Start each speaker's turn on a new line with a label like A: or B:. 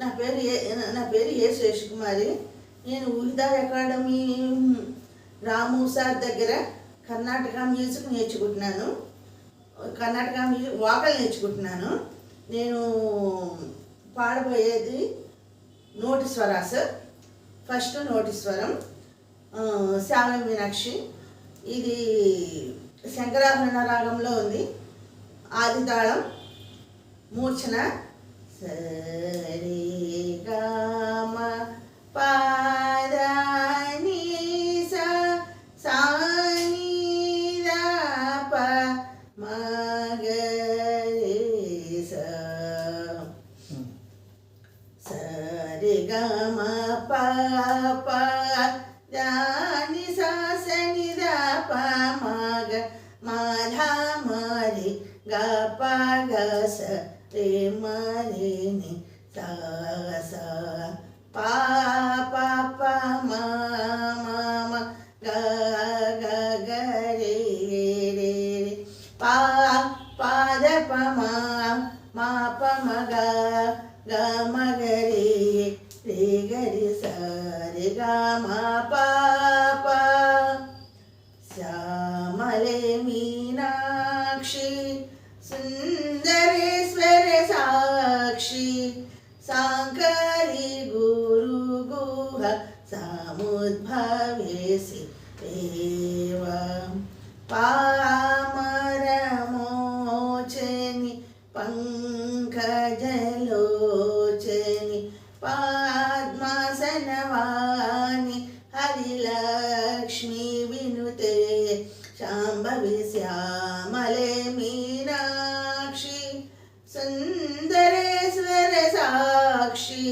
A: నా పేరు ఏ శేషకుమారి. నేను ఊహిదా అకాడమీ రాము సార్ దగ్గర కర్ణాటక మ్యూజిక్ నేర్చుకుంటున్నాను. కర్ణాటక మ్యూజిక్ వాకల్ నేర్చుకుంటున్నాను. నేను పాడబోయేది నోటి స్వరాస్. ఫస్ట్ నోటి స్వరం శ్యామల మీనాక్షి. ఇది శంకరాభరణ రాగంలో ఉంది. ఆది తాళం మూర్ఛన సరి గమ పద ని సా సా ని ద ప మ గ రి సా సరి గమ ప ప ద ని సా స ని ద ప మ గ మ ధ మ రి గ ప గ స రే మ రే ని సా సా పా పా పా మా మా మా గ గ గ రే రే పా పా ద ప మా మా ప మ గ గ మ గ రే రే గ రి సా రే గ మ పా పా శ్యామలే మీనాక్షి సుందరేశ్వర సాక్షి సాంకరి గురు గుహ సముద్భవేసి దేవ పామరమోచని పంకజలోచని పద్మాసనవాణి హరిలక్ష్మి వినుతే శాంభవి శ్యామలే మీనాక్షి సుందరేశ్వర సాక్షి